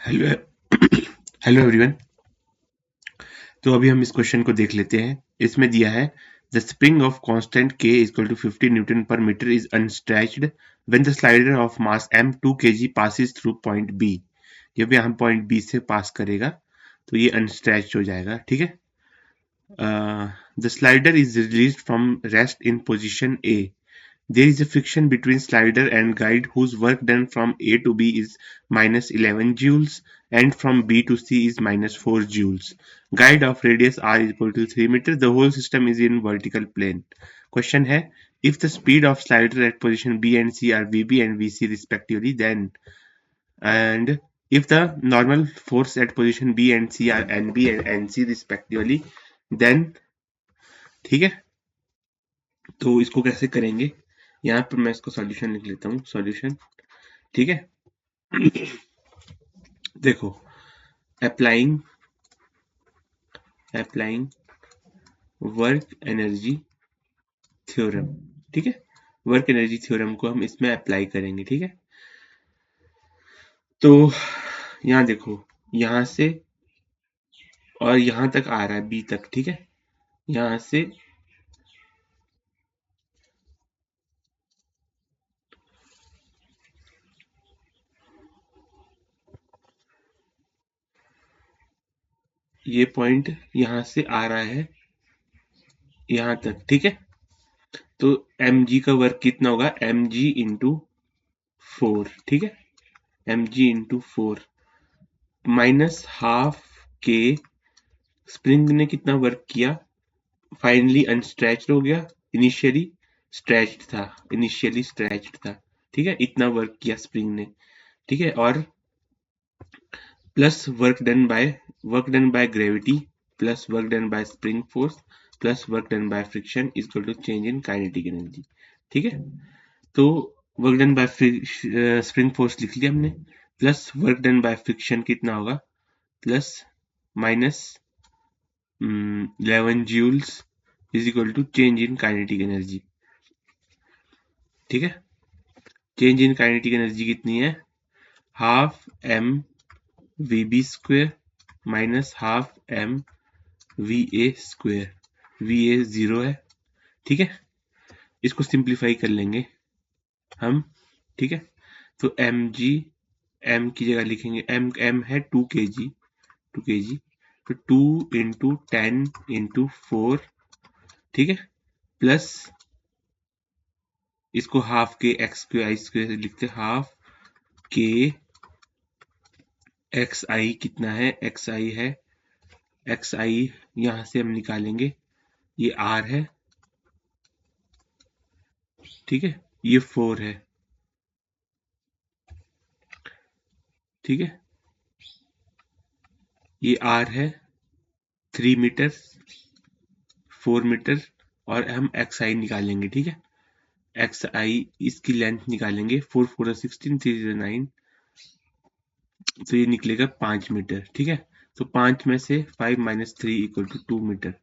Hello hello everyone. तो अभी हम इस क्वेश्चन को देख लेते हैं। इसमें दिया है the spring of constant k equal to 50 newton पर metre is unstretched when the slider of mass m 2 kg passes through point b। ये भी हम पॉइंट b से पास करेगा तो ये अनस्ट्रेच्ड हो जाएगा। ठीक है। The slider is released from rest in position a. There is a friction between slider and guide whose work done from A to B is minus 11 joules and from B to C is minus 4 joules. Guide of radius R is equal to 3 meters. The whole system is in vertical plane. Question है, if the speed of slider at position B and C are VB and VC respectively, then and if the normal force at position B and C are NB and NC respectively, then ठीक है। तो इसको कैसे करेंगे, यहाँ पर मैं इसको सॉल्यूशन लिख लेता हूँ। सॉल्यूशन ठीक है। देखो, अप्लाइंग वर्क एनर्जी थ्योरम। ठीक है, वर्क एनर्जी थ्योरम को हम इसमें अप्लाई करेंगे। ठीक है, तो यहाँ देखो, यहाँ से और यहाँ तक आ रहा है बी तक। ठीक है, यहाँ से ये पॉइंट यहाँ से आ रहा है यहाँ तक। ठीक है, तो एम जी का वर्क कितना होगा, एम जी इंटू 4। ठीक है, M G into 4 minus half के स्प्रिंग ने कितना वर्क किया, फाइनली अनस्ट्रेच्ड हो गया, इनिशियली स्ट्रेच्ड था। ठीक है, इतना वर्क किया स्प्रिंग ने। ठीक है, और plus work done by gravity plus work done by spring force plus work done by friction is equal to change in kinetic energy. ठीक है, तो work done by spring force लिख लिया हमने, plus work done by friction कितना होगा, plus minus 11 joules is equal to change in kinetic energy. ठीक है, चेंज इन काइनेटिक एनर्जी कितनी है, half M V B square minus half M V A square. V A 0 है। ठीक है, इसको सिंप्लीफाई कर लेंगे हम। ठीक है, तो एम जी, एम की जगह लिखेंगे, एम है 2 kg, तो 2 इंटू 10 इंटू 4। ठीक है, प्लस इसको हाफ के एक्स के आई स्क्वायर लिखते, हाफ के एक्स आई कितना है, एक्स आई है, एक्स आई यहां से हम निकालेंगे, ये आर है। ठीक है, ये 4 है। ठीक है, ये आर है 3 मीटर 4 मीटर, और हम एक्स आई निकालेंगे। ठीक है, एक्स आई इसकी लेंथ निकालेंगे, 4 4 16 3 0 9, तो ये निकलेगा 5 मीटर। ठीक है, तो 5 में से 5 माइनस 3 इक्वल टू 2 मीटर।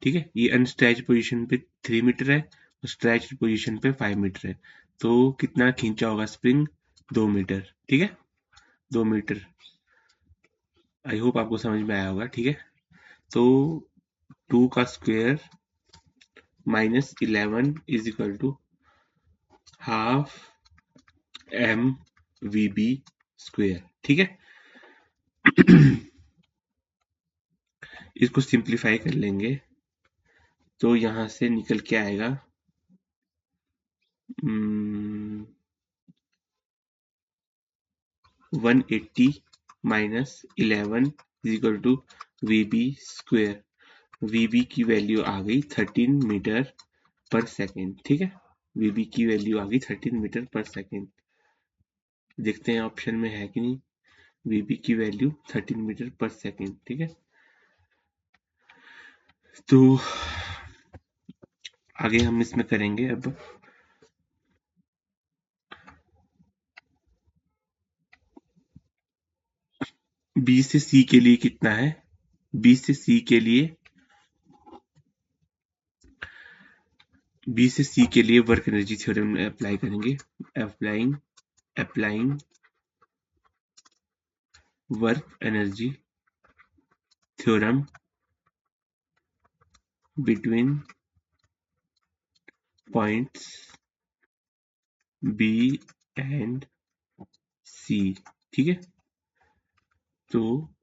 ठीक है, ये अनस्ट्रेच पोजीशन पे 3 मीटर है और स्ट्रेच पोजीशन पे 5 मीटर है, तो कितना खींचा होगा स्प्रिंग, 2 मीटर। ठीक है, 2 मीटर। आई होप आपको समझ में आया होगा। ठीक है, तो 2 का square minus 11 is equal to half M V B square. ठीक है, इसको सिंप्लीफाई कर लेंगे तो यहां से निकल के आएगा 180 minus 11 is equal to V B square. VB की वैल्यू आ गई 13 मीटर पर सेकेंड। ठीक है, वीबी की वैल्यू आ गई 13 मीटर पर सेकेंड। देखते हैं ऑप्शन में है कि नहीं, वीबी की वैल्यू 13 मीटर पर सेकेंड। ठीक है, तो आगे हम इसमें करेंगे अब। बी से सी के लिए कितना है, बी से सी के लिए, बी से सी के लिए वर्क एनर्जी थ्योरम अप्लाई करेंगे। Applying work energy theorem between points B and C. ठीक है, तो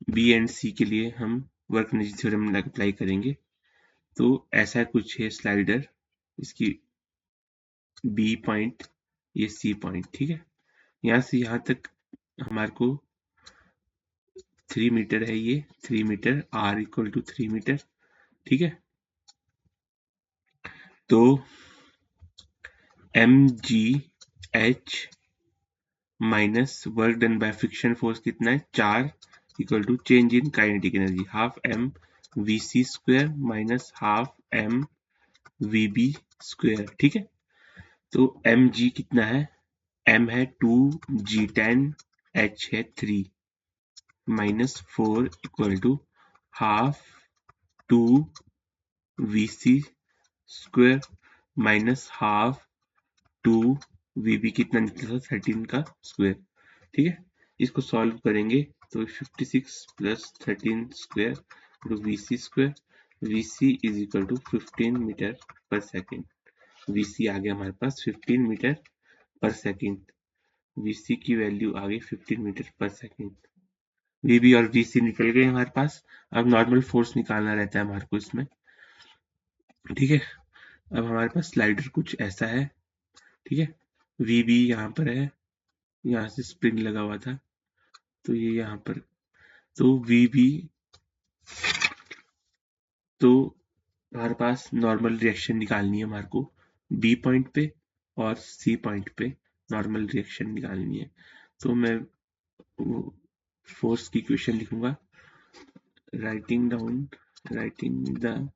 बी एंड सी के लिए हम वर्क एनर्जी थ्योरम अप्लाई करेंगे। तो ऐसा कुछ है स्लाइडर, इसकी बी पॉइंट, ये सी पॉइंट। ठीक है, यहाँ से यहाँ तक हमारे को 3 मीटर है, ये 3 metre, R equal to 3 metre. ठीक है, तो M G H minus work done by friction force कितना है, 4 equal to change in kinetic energy half M V C square minus half M V B square. ठीक है, तो M जी कितना है, एम है 2g10, एच है 3, minus 4 equal to half 2 V C square minus half 2 V B कितना निकला था, 13 का स्क्वायर। ठीक है, इसको सॉल्व करेंगे तो 56 plus 13 square two V C square, V C is equal to 15 metre per second. V C आ गया हमारे पास 15 metre per second, V C की वैल्यू आ गई 15 metre per second. V B और वी सी निकल गए हमारे पास। अब नॉर्मल फोर्स निकालना रहता है हमारे को इसमें। ठीक है, अब हमारे पास स्लाइडर कुछ ऐसा है। ठीक है, वी बी यहाँ पर है, यहाँ से स्प्रिंग लगा हुआ था, तो ये यहाँ पर, तो वी बी, तो हमारे पास नॉर्मल रिएक्शन निकालनी है हमारे को बी पॉइंट पे और सी पॉइंट पे नॉर्मल रिएक्शन निकालनी है। तो मैं फोर्स की इक्वेशन लिखूंगा, writing the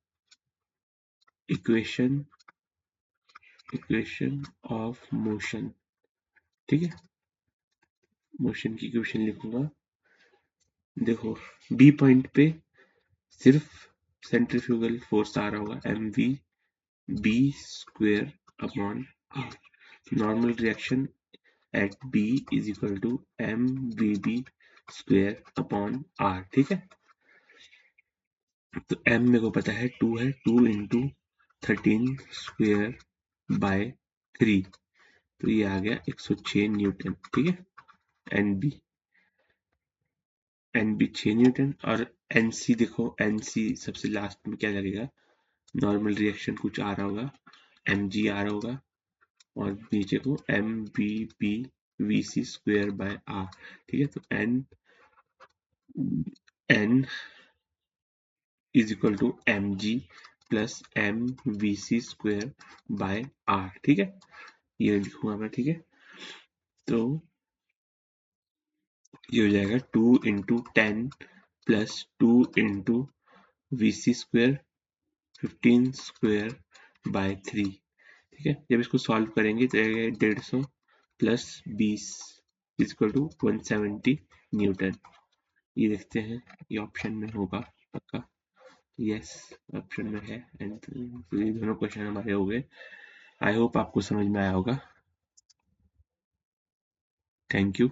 equation of motion. ठीक है, मोशन की इक्वेशन लिखूंगा। देखो, बी पॉइंट पे सिर्फ सेंट्रीफ्यूगल फोर्स आ रहा होगा, M V B square upon R. Normal reaction at B is equal to M V B square upon R. ठीक है, तो एम मेरे को पता है 2 है, 2 इंटू 13 स्क्वेयर बाय 3, तो ये आ गया 106 न्यूटन। ठीक है, एन बी 6 न्यूटन, और एन सी देखो, एन सी सबसे लास्ट में क्या लगेगा, नॉर्मल रिएक्शन कुछ आ रहा होगा, एम जी आ रहा होगा, और नीचे को M B B V C square by R. ठीक है, तो N N is equal to M G plus M V C square by R. ठीक है, ये लिखूंगा मैं। ठीक है, तो ये हो जाएगा 2 into 10 plus 2 into V C square 15 square by 3। ठीक है, जब इसको सॉल्व करेंगे तो 150 प्लस 20 इक्वल टू 170 न्यूटन। ये देखते हैं, ये ऑप्शन में होगा पक्का, यस ऑप्शन में है। एंड तो ये दोनों क्वेश्चन हमारे हो गए। आई होप आपको समझ में आया होगा। Thank you.